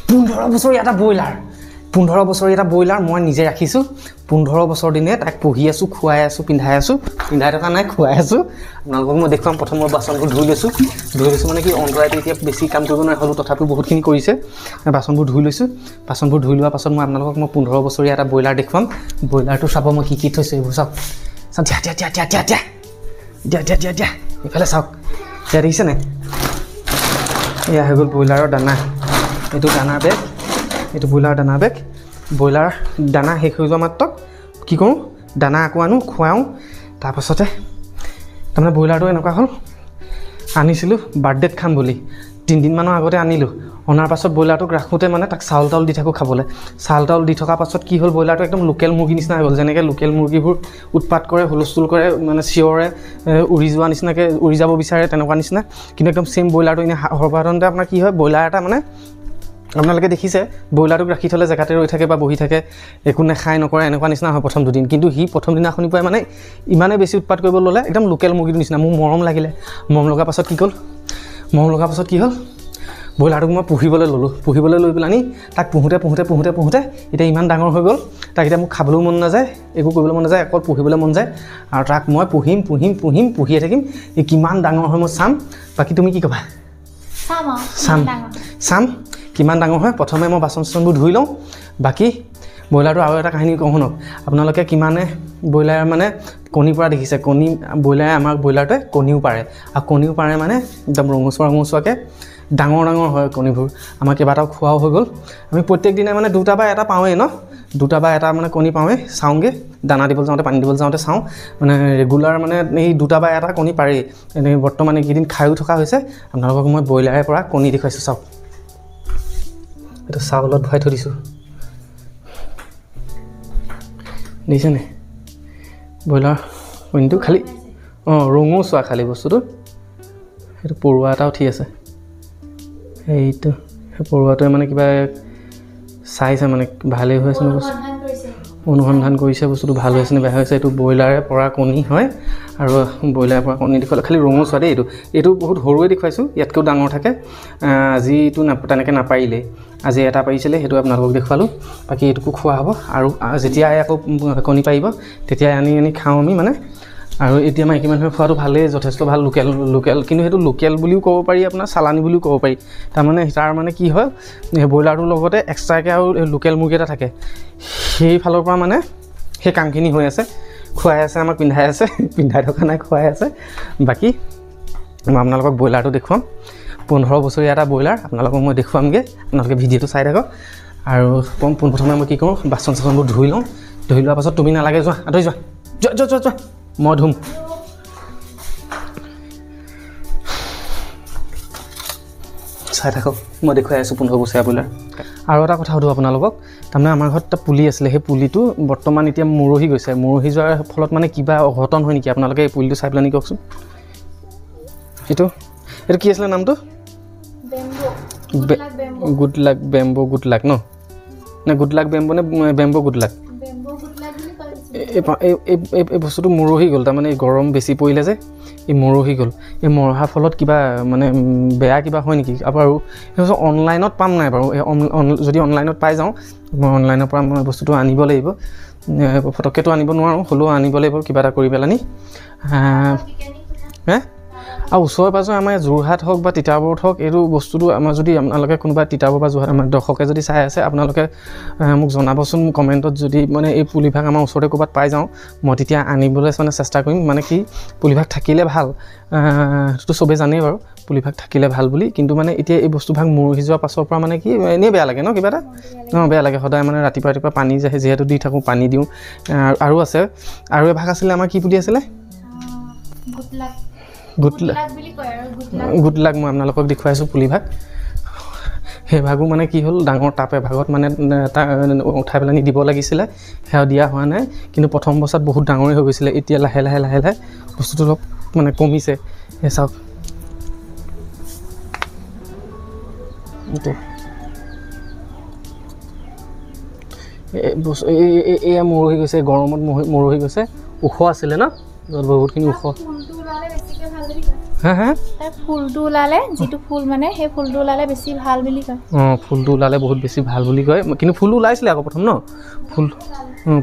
15 বছৰীয়া এটা ব্ৰইলাৰ 15 বছৰীয়া এটা ব্ৰইলাৰ মই নিজে ৰাখিছোঁ 15 বছৰ দিনে তাক পুহি আছোঁ খুৱাই আছোঁ পিন্ধাই থকা নাই খুৱাই আছোঁ আপোনালোকক মই দেখুৱাম প্ৰথম মই বাচনবোৰ ধুই লৈছোঁ মানে কি অন্তৰাইটো এতিয়া বেছি কাম কৰিব নোৱাৰে হ'লেও তথাপিও বহুতখিনি কৰিছে বাচনবোৰ ধুই লৈছোঁ বাচনবোৰ ধুই লোৱাৰ পাছত মই আপোনালোকক মই 15 বছৰীয়া এটা ব্ৰইলাৰ দেখুৱাম ব্ৰইলাৰটো চাব মই কি থৈছোঁ এইবোৰ চাওক দিয়া এইফালে চাওক এতিয়া দেখিছে নাই এয়া হৈ গ'ল ব্ৰইলাৰৰ দানা এইটো দানাৰ বেগ এইটো ব্ৰইলাৰ দানা বেগ ব্ৰইলাৰ দানা শেষ হৈ যোৱা মাত্ৰ কি কৰোঁ দানা আকৌ আনো খুৱাওঁ তাৰপাছতে তাৰমানে ব্ৰইলাৰটো এনেকুৱা হ'ল আনিছিলোঁ বাৰ্থডেত খাম বুলি 3 দিনমানৰ আগতে আনিলোঁ অনাৰ পাছত ব্ৰইলাৰটোক ৰাখোঁতে মানে তাক চাউল দি থাকোঁ খাবলৈ চাউল দি থকাৰ পাছত কি হ'ল ব্ৰইলাৰটো একদম লোকেল মুৰ্গী নিচিনা হৈ গ'ল যেনেকৈ লোকেল মুৰ্গীবোৰ উৎপাত কৰে হুলস্থুল কৰে মানে চিঞৰে উৰি যোৱা নিচিনাকৈ উৰি যাব বিচাৰে তেনেকুৱা নিচিনা কিন্তু একদম ছেইম ব্ৰইলাৰটো এনেই সৰ্বসাধাৰণতে আপোনাৰ কি হয় ব্ৰইলাৰ এটা মানে আপোনালোকে দেখিছে ব্ৰইলাৰটোক ৰাখি থ'লে জেগাতে ৰৈ থাকে বা বহি থাকে একো নাখায় নকৰে এনেকুৱা নিচিনা হয় প্ৰথম দুদিন কিন্তু সি প্ৰথম দিনাখনি পৰাই মানে ইমানেই বেছি উৎপাত কৰিব ল'লে একদম লোকেল মুৰ্গীটোৰ নিচিনা মোৰ মৰম লাগিলে মৰম লগাৰ পাছত কি হ'ল ব্ৰইলাৰটোক মই পুহিবলৈ লৈ পেলানি তাক পুহোঁতে এতিয়া ইমান ডাঙৰ হৈ গ'ল তাক এতিয়া মোক খাবলৈও মন নাযায় একো কৰিবলৈ মন নাযায় অকল পুহিবলৈ মন যায় আৰু তাক মই পুহিয়ে থাকিম ই কিমান ডাঙৰ হয় মই চাম বাকী তুমি কি ক'বা চাম কিমান ডাঙৰ হয় প্ৰথমে মই বাচন চাচনবোৰ ধুই লওঁ বাকী ব্ৰইলাৰটো আৰু এটা কাহিনী কওঁ শুনক আপোনালোকে কিমানে ব্ৰইলাৰ মানে কণীৰ পৰা দেখিছে ব্ৰইলাৰে আমাৰ ব্ৰইলাৰটোৱে কণীও পাৰে আৰু কণীও পাৰে মানে একদম ৰঙচুৱাকৈ ডাঙৰ হয় কণীবোৰ আমাৰ কেইবাটাও খোৱাও হৈ গ'ল আমি প্ৰত্যেক দিনাই মানে 2টা বা 1টা পাওঁৱেই ন 2টা বা 1টা মানে কণী পাওঁৱেই চাওঁগৈ দানা দিবলৈ যাওঁতে পানী দিবলৈ যাওঁতে চাওঁ মানে ৰেগুলাৰ মানে এই 2টা বা 1টা কণী পাৰেই এনেই বৰ্তমান এইকেইদিন খায়ো থকা হৈছে আপোনালোকক মই ব্ৰইলাৰৰ পৰা কণী দেখুৱাইছোঁ চাওক এইটো চাউলত ভৰাই থৈ দিছোঁ দেখিছেনে ব্ৰইলাৰ কণীটো খালি ৰঙচুৱা খালি বস্তুটো সেইটো পৰুৱা এটা উঠি আছে এইটো সেই পৰুৱাটোৱে মানে কিবা চাইছে মানে ভালেই হৈ আছে নে বস্তু অনুসন্ধান কৰিছে বস্তুটো ভাল হৈ আছে নে বেয়া হৈছে এইটো ব্ৰইলাৰে পৰা কণী হয় আৰু ব্ৰইলাৰৰ পৰা কণী দেখুৱালে খালি ৰঙচুৱা দেই এইটো বহুত সৰুৱে দেখুৱাইছোঁ ইয়াতকৈও ডাঙৰ থাকে আজিতো তেনেকৈ নাপাৰিলে আজি এটা পাৰিছিলে সেইটো আপোনালোকক দেখুৱালোঁ বাকী এইটোকো খোৱা হ'ব আৰু যেতিয়াই আকৌ কণী পাৰিব তেতিয়াই আনি খাওঁ আমি মানে আৰু এতিয়া মাইকী মানুহে খোৱাটো ভালেই যথেষ্ট ভাল লোকেল কিন্তু সেইটো লোকেল বুলিও ক'ব পাৰি আপোনাৰ চালানী বুলিও ক'ব পাৰি তাৰ মানে কি হয় ব্ৰইলাৰটোৰ লগতে এক্সট্ৰাকৈ আৰু লোকেল মুৰ্গী এটা থাকে সেইফালৰ পৰা মানে সেই কামখিনি হৈ আছে খুৱাই আছে আমাক পিন্ধাই থকা নাই খুৱাই আছে বাকী মই আপোনালোকক ব্ৰইলাৰটো দেখুৱাম 15 বছৰীয়া এটা ব্ৰইলাৰ আপোনালোকক মই দেখুৱামগৈ আপোনালোকে ভিডিঅ'টো চাই থাকক আৰু প্ৰথমে মই কি কৰোঁ বাচন চাচনবোৰ ধুই লোৱাৰ পাছত তুমি নালাগে যোৱা আঁতৰি যোৱা মই ধুম চাই থাকক মই দেখুৱাই আছোঁ 15 বছৰীয়া ব্ৰইলাৰ আৰু এটা কথা সুধোঁ আপোনালোকক তাৰমানে আমাৰ ঘৰত এটা পুলি আছিলে সেই পুলিটো বৰ্তমান এতিয়া মৰহি যোৱাৰ ফলত মানে কিবা অঘটন হয় নেকি আপোনালোকে এই পুলিটো চাই পেলাই কওকচোন এইটো কি আছিলে নামটো গুড লাক বেম্বো গুড লাক ন গুড লাক বেম্বো নে বেম্বো গুড লাক এই বস্তুটো মৰহি গ'ল তাৰমানে গৰম বেছি পৰিলে যে এই মৰহি গ'ল এই মৰহাৰ ফলত কিবা মানে বেয়া কিবা হয় নেকি আৰু অনলাইনত পাম নাই বাৰু যদি অনলাইনত পাই যাওঁ মই অনলাইনৰ পৰা মই বস্তুটো আনিব লাগিব ফটককৈতো আনিব নোৱাৰোঁ হ'লেও আনিব লাগিব কিবা এটা কৰি পেলানি আৰু ওচৰে পাঁজৰে আমাৰ যোৰহাট হওক বা তিতাবৰত হওক এইটো বস্তুটো আমাৰ যদি আপোনালোকে কোনোবা তিতাবৰ বা যোৰহাট আমাৰ দৰ্শকে যদি চাই আছে আপোনালোকে মোক জনাবচোন কমেণ্টত যদি মানে এই পুলিভাগ আমাৰ ওচৰতে ক'ৰবাত পাই যাওঁ মই তেতিয়া আনিবলৈ মানে চেষ্টা কৰিম মানে কি পুলিভাগ থাকিলে ভাল সেইটো চবেই জানেই বাৰু পুলিভাগ থাকিলে ভাল বুলি কিন্তু মানে এতিয়া এই বস্তুভাগ মৰহি যোৱাৰ পাছৰ পৰা মানে কি এনেই বেয়া লাগে ন কিবা এটা বেয়া লাগে সদায় মানে ৰাতিপুৱা পানী যিহেতু দি থাকোঁ পানী দিওঁ আৰু আছে আৰু এভাগ আছিলে আমাৰ কি পুলি আছিলে গুড লাক মই আপোনালোকক দেখুৱাইছোঁ পুলিভাগ সেইভাগো মানে কি হ'ল ডাঙৰ টাপ এভাগত মানে উঠাই পেলাই দিব লাগিছিলে সেয়া দিয়া হোৱা নাই কিন্তু প্ৰথম অৱস্থাত বহুত ডাঙৰেই হৈ গৈছিলে এতিয়া লাহে লাহে বস্তুটো অলপ মানে কমিছে সেই চাওক এয়া মৰহি গৈছে গৰমত মৰহি গৈছে ওখ আছিলে ন বহুতখিনি ওখ হা হা তাৰ ফুলটো ওলালে যিটো ফুল মানে সেই ফুলটো ওলালে বেছি ভাল বুলি কয় ফুলটো ওলালে বহুত বেছি ভাল বুলি কয় কিন্তু ফুলটো ওলাইছিলে আকৌ প্ৰথম ন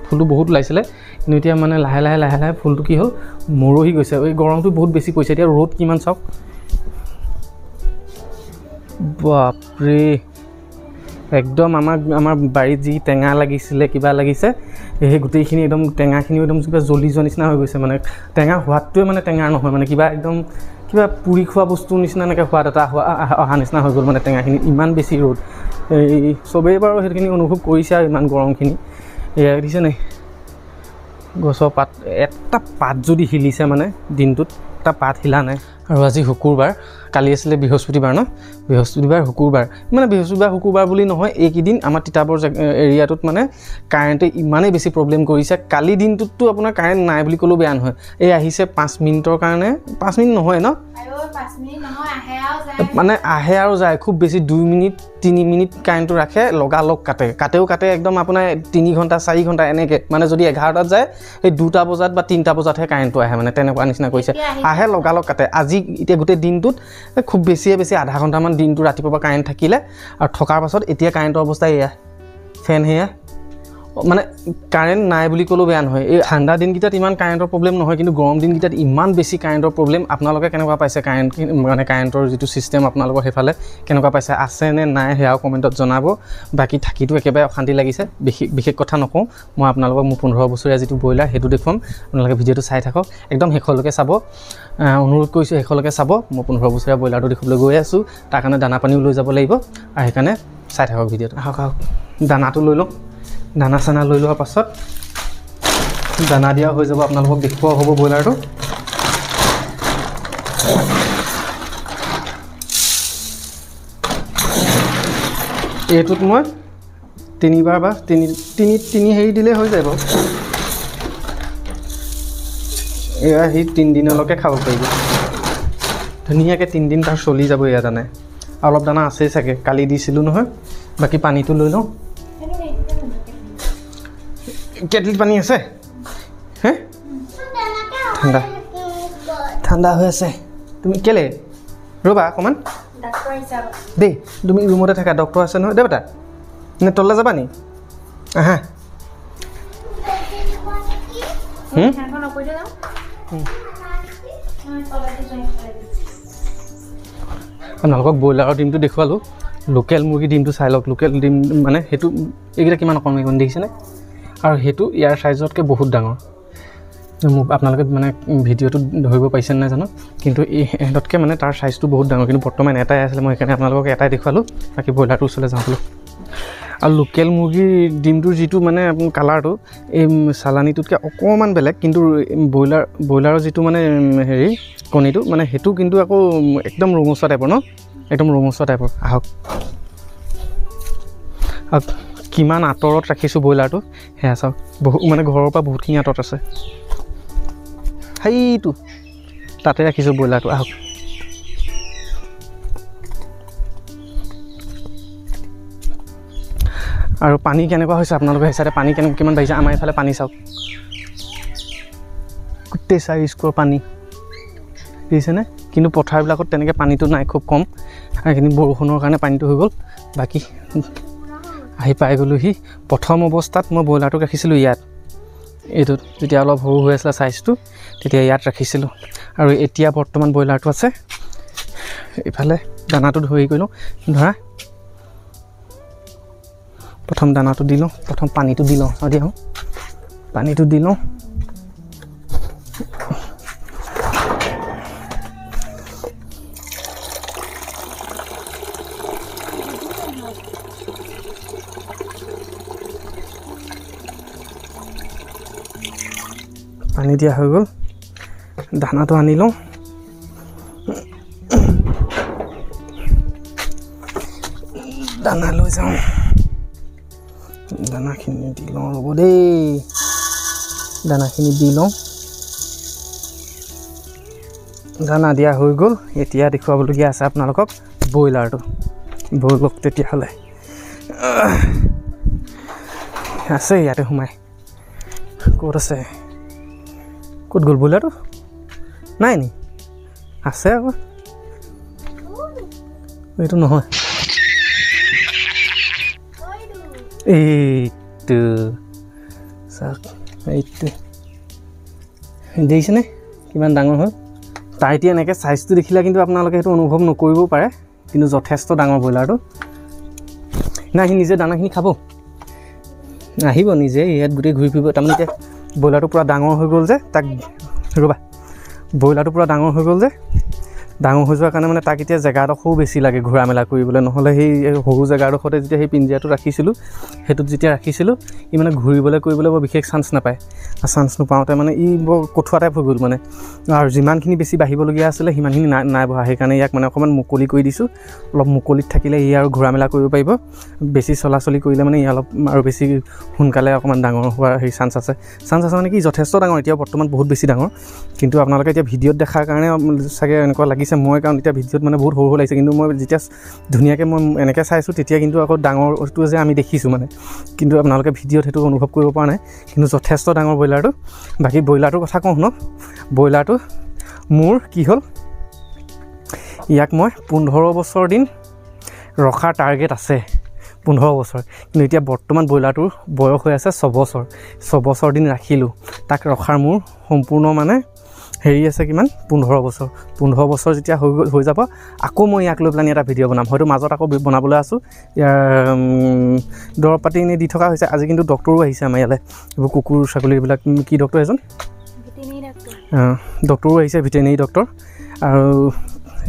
ফুলটো বহুত ওলাইছিলে কিন্তু এতিয়া মানে লাহে লাহে ফুলটো কি হ'ল মৰহি গৈছে এই গৰমটো বহুত বেছি পৰিছে এতিয়া ৰ'দ কিমান চাওক বাপৰে একদম আমাৰ বাৰীত যি টেঙা লাগিছিলে কিবা লাগিছে সেই গোটেইখিনি একদম টেঙাখিনি একদম কিবা জ্বলি যোৱা নিচিনা হৈ গৈছে মানে টেঙা সোৱাদটোৱে মানে টেঙা নহয় মানে কিবা একদম কিবা পুৰি খোৱা বস্তুৰ নিচিনা এনেকৈ সোৱাদ এটা অহা নিচিনা হৈ গ'ল মানে টেঙাখিনি ইমান বেছি ৰ'দ এই চবেই বাৰু সেইখিনি অনুভৱ কৰিছে আৰু ইমান গৰমখিনি এয়া দিছে নাই গছৰ পাত এটা পাত যদি হিলিছে মানে দিনটোত এটা পাত হিলা নাই আৰু আজি শুকুৰবাৰ কালি আছিলে বৃহস্পতিবাৰ ন বৃহস্পতিবাৰ শুকুৰবাৰ মানে বৃহস্পতিবাৰ শুকুৰবাৰ বুলি নহয় এইকেইদিন আমাৰ তিতাবৰ এৰিয়াটোত মানে কাৰেণ্টে ইমানেই বেছি প্ৰব্লেম কৰিছে কালি দিনটোততো আপোনাৰ কাৰেণ্ট নাই বুলি ক'লেও বেয়া নহয় এই আহিছে 5 মিনিটৰ কাৰণে 5 মিনিট নহয় ন মানে আহে আৰু যায় খুব বেছি 2 মিনিট 3 মিনিট কাৰেণ্টটো ৰাখে লগালগ কাটে একদম আপোনাৰ 3 ঘণ্টা 4 ঘণ্টা এনেকৈ মানে যদি 11টাত যায় সেই 2টা বজাত বা 3টা বজাতহে কাৰেণ্টটো আহে মানে তেনেকুৱা নিচিনা কৰিছে আহে লগালগ কাটে আজি এতিয়া গোটেই দিনটোত খুব বেছি আধা ঘণ্টামান দিনটো ৰাতিপুৱাৰ পৰা কাৰেণ্ট থাকিলে আৰু থকাৰ পাছত এতিয়া কাৰেণ্টৰ অৱস্থা এয়া ফেন সেয়া মানে কাৰেণ্ট নাই বুলি ক'লেও বেয়া নহয় এই ঠাণ্ডা দিনকেইটাত ইমান কাৰেণ্টৰ প্ৰব্লেম নহয় কিন্তু গৰম দিনকেইটাত ইমান বেছি কাৰেণ্টৰ প্ৰব্লেম আপোনালোকে কেনেকুৱা পাইছে কাৰেণ্টৰ যিটো ছিষ্টেম আপোনালোকৰ সেইফালে কেনেকুৱা পাইছে আছে নে নাই সেয়াও কমেণ্টত জনাব বাকী থাকিতো একেবাৰে অশান্তি লাগিছে বিশেষ কথা নকওঁ মই আপোনালোকক মোৰ 15 বছৰীয়া যিটো ব্ৰইলাৰ সেইটো দেখুৱাম আপোনালোকে ভিডিঅ'টো চাই থাকক একদম শেষলৈকে চাব অনুৰোধ কৰিছোঁ শেষলৈকে চাব মই 15 বছৰীয়া ব্ৰইলাৰটো দেখিবলৈ গৈ আছোঁ তাৰ কাৰণে দানা পানীও লৈ যাব লাগিব আৰু সেইকাৰণে চাই থাকক ভিডিঅ'টো আহক দানাটো লৈ লওঁ দানা চানা লৈ লোৱাৰ পাছত দানা দিয়া হৈ যাব আপোনালোকক দেখুওৱা হ'ব ব্ৰইলাৰটো এইটোত মই 3বাৰ বা তিনি হেৰি দিলেই হৈ যায় বাৰু এয়া সি 3 দিনলৈকে খাব পাৰিব ধুনীয়াকৈ 3 দিন তাৰ চলি যাব এয়া দানাই অলপ দানা আছেই চাগে কালি দিছিলোঁ নহয় বাকী পানীটো লৈ লওঁ কেটলিত পানী আছে হে ঠাণ্ডা হৈ আছে তুমি কেলে ৰ'বা অকণমান দেই তুমি ৰুমতে থাকা ডক্টৰ আছে নহয় দে বেটা নে তললৈ যাবা নি আহা আপোনালোকক ব্ৰইলাৰৰ ডিমটো দেখুৱালোঁ লোকেল মুৰ্গী ডিমটো চাই লওক লোকেল ডিম মানে সেইটো এইকেইটা কিমান অকণমান দেখিছেনে আৰু সেইটো ইয়াৰ চাইজতকৈ বহুত ডাঙৰ মোক আপোনালোকে মানে ভিডিঅ'টো ধৰিব পাৰিছে নাই জানো কিন্তু ইহঁততকৈ মানে তাৰ চাইজটো বহুত ডাঙৰ কিন্তু বৰ্তমান এটাই আছিলে মই সেইকাৰণে আপোনালোকক এটাই দেখুৱালোঁ বাকী ব্ৰইলাৰটোৰ ওচৰলৈ যাওঁ বোলো আৰু লোকেল মুৰ্গীৰ ডিমটোৰ যিটো মানে কালাৰটো এই চালানীটোতকৈ অকণমান বেলেগ কিন্তু ব্ৰইলাৰৰ যিটো মানে হেৰি কণীটো মানে সেইটো কিন্তু আকৌ একদম ৰঙচুৱা টাইপৰ ন একদম ৰঙচুৱা টাইপৰ আহক কিমান আঁতৰত ৰাখিছোঁ ব্ৰইলাৰটো সেয়া চাওক মানে ঘৰৰ পৰা বহুতখিনি আঁতৰত আছে সেইটো তাতে ৰাখিছোঁ ব্ৰইলাৰটো আহক আৰু পানী কেনেকুৱা হৈছে আপোনালোকৰ সেই চাইডে পানী কিমান বাঢ়িছে আমাৰ এইফালে পানী চাওক গোটেই 4 স্কোৱাৰ পানী দেখিছেনে কিন্তু পথাৰবিলাকত তেনেকৈ পানীটো নাই খুব কম সেইখিনি বৰষুণৰ কাৰণে পানীটো হৈ গ'ল বাকী আহি পাই গ'লোহি প্ৰথম অৱস্থাত মই ব্ৰইলাৰটোক ৰাখিছিলোঁ ইয়াত এইটোত যেতিয়া অলপ সৰু হৈ আছিলে চাইজটো তেতিয়া ইয়াত ৰাখিছিলোঁ আৰু এতিয়া বৰ্তমান ব্ৰইলাৰটো আছে এইফালে দানাটো ধৰি কৰি লওঁ ধৰা প্ৰথম দানাটো দি লওঁ প্ৰথম পানীটো দি লওঁ দিওঁ পানীটো দি লওঁ পানী দিয়া হৈ গ'ল দানাটো আনি লওঁ দানা লৈ যাওঁ দানাখিনি দি লওঁ ৰ'ব দেই দানাখিনি দি লওঁ দানা দিয়া হৈ গ'ল এতিয়া দেখুৱাবলগীয়া আছে আপোনালোকক ব্ৰইলাৰটো ব'লক তেতিয়াহ'লে আছে ইয়াতে সোমাই ক'ত আছে ক'ত গ'ল ব্ৰইলাৰটো নাই নি আছে আকৌ এইটো নহয় এইটো চাওক এইটো দেখিছেনে কিমান ডাঙৰ হ'ল তাৰ এতিয়া এনেকৈ চাইজটো দেখিলে কিন্তু আপোনালোকে সেইটো অনুভৱ নকৰিবও পাৰে কিন্তু যথেষ্ট ডাঙৰ ব্ৰইলাৰটো নাই সি নিজে দানাখিনি খাব আহিব নিজে ইয়াত গোটেই ঘূৰি ফুৰিব তাৰমানে এতিয়া ব্ৰইলাৰটো পূৰা ডাঙৰ হৈ গ'ল যে তাক ৰ'বা ব্ৰইলাৰটো পূৰা ডাঙৰ হৈ গ'ল যে ডাঙৰ হৈ যোৱাৰ কাৰণে মানে তাক এতিয়া জেগাডোখৰো বেছি লাগে ঘূৰা মেলা কৰিবলৈ নহ'লে সেই সৰু জেগাডোখৰতে যেতিয়া সেই পিঞ্জিৰাটোত ৰাখিছিলোঁ সেইটোত যেতিয়া ৰাখিছিলোঁ ই মানে ঘূৰিবলৈ কৰিবলৈ বৰ বিশেষ চান্স নাপায় আৰু চান্স নোপাওঁতে মানে ই বৰ কঠুৱা টাইপ হৈ গ'ল মানে আৰু যিমানখিনি বেছি বাঢ়িবলগীয়া আছিলে সিমানখিনি নাই বঢ়া সেইকাৰণে ইয়াক মানে অকণমান মুকলি কৰি দিছোঁ অলপ মুকলিত থাকিলে ই আৰু ঘূৰা মেলা কৰিব পাৰিব বেছি চলাচলি কৰিলে মানে ই অলপ আৰু বেছি সোনকালে অকণমান ডাঙৰ হোৱাৰ হেৰি চান্স আছে মানে কি যথেষ্ট ডাঙৰ এতিয়া বৰ্তমান বহুত বেছি ডাঙৰ কিন্তু আপোনালোকে এতিয়া ভিডিঅ'ত দেখাৰ কাৰণে চাগে এনেকুৱা লাগিছে মই কাৰণ এতিয়া ভিডিঅ'ত মানে বহুত সৰু লাগিছে কিন্তু মই যেতিয়া ধুনীয়াকৈ মই এনেকৈ চাইছোঁ তেতিয়া কিন্তু আকৌ ডাঙৰটো যে আমি দেখিছোঁ মানে কিন্তু আপোনালোকে ভিডিঅ'ত সেইটো অনুভৱ কৰিব পৰা নাই কিন্তু যথেষ্ট ডাঙৰ ব্ৰইলাৰটো বাকী ব্ৰইলাৰটোৰ কথা কওঁ শুনক ব্ৰইলাৰটো মোৰ কি হ'ল ইয়াক মই 15 বছৰ দিন ৰখাৰ টাৰ্গেট আছে 15 বছৰ কিন্তু এতিয়া বৰ্তমান ব্ৰইলাৰটোৰ বয়স হৈ আছে 6 বছৰ দিন ৰাখিলোঁ তাক ৰখাৰ মোৰ সম্পূৰ্ণ মানে হেৰি আছে কিমান 15 বছৰ যেতিয়া হৈ যাব আকৌ মই ইয়াক লৈ পেলাই এটা ভিডিঅ' বনাম হয়তো মাজত আকৌ বনাবলৈ আছোঁ ইয়াৰ দৰৱ পাতি এনেই দি থকা হৈছে আজি কিন্তু ডক্টৰো আহিছে আমাৰ ইয়ালৈ এইবোৰ কুকুৰ ছাগলী এইবিলাক কি ডক্টৰ এজন ডক্টৰো আহিছে ভেটেৰিনেৰী ডক্টৰ আৰু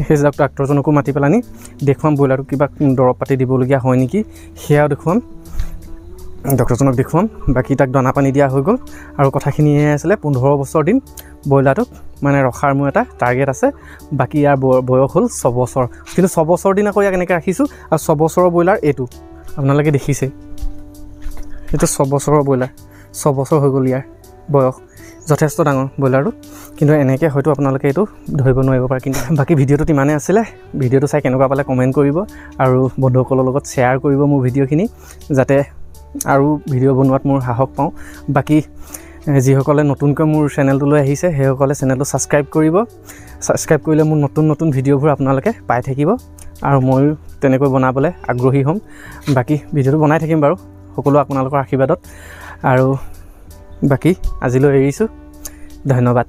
সেই ডাক্তৰজনকো মাতি পেলাই নি দেখুৱাম ব্ৰইলাৰটোক কিবা দৰৱ পাতি দিবলগীয়া হয় নেকি সেয়াও দেখুৱাম ডক্টৰজনক দেখুৱাম বাকী তাক দানা পানী দিয়া হৈ গ'ল আৰু কথাখিনিয়ে আছিলে 15 বছৰ দিন ব্ৰইলাৰটোক মানে ৰখাৰ মোৰ এটা টাৰ্গেট আছে বাকী ইয়াৰ বয়স হ'ল 6 বছৰ কিন্তু 6 বছৰ দিন আকৌ ইয়াক এনেকৈ ৰাখিছোঁ আৰু 6 বছৰৰ ব্ৰইলাৰ এইটো আপোনালোকে দেখিছে এইটো 6 বছৰৰ ব্ৰইলাৰ 6 বছৰ হৈ গ'ল ইয়াৰ বয়স যথেষ্ট ডাঙৰ ব্ৰইলাৰটো কিন্তু এনেকৈ হয়তো আপোনালোকে এইটো ধৰিব নোৱাৰিব পাৰে কিন্তু বাকী ভিডিঅ'টোত ইমানেই আছিলে ভিডিঅ'টো চাই কেনেকুৱা পালে কমেণ্ট কৰিব আৰু বন্ধুসকলৰ লগত শ্বেয়াৰ কৰিব মোৰ ভিডিঅ'খিনি যাতে আৰু ভিডিঅ' বনোৱাত মোৰ সাহস পাওঁ বাকী যিসকলে নতুনকৈ মোৰ চেনেলটোলৈ আহিছে সেইসকলে চেনেলটো ছাবস্ক্ৰাইব কৰিব ছাবস্ক্ৰাইব কৰিলে মোৰ নতুন ভিডিঅ'বোৰ আপোনালোকে পাই থাকিব আৰু ময়ো তেনেকৈ বনাবলৈ আগ্ৰহী হ'ম বাকী ভিডিঅ'টো বনাই থাকিম বাৰু সকলো আপোনালোকৰ আশীৰ্বাদত আৰু বাকী আজিলৈ এৰিছোঁ ধন্যবাদ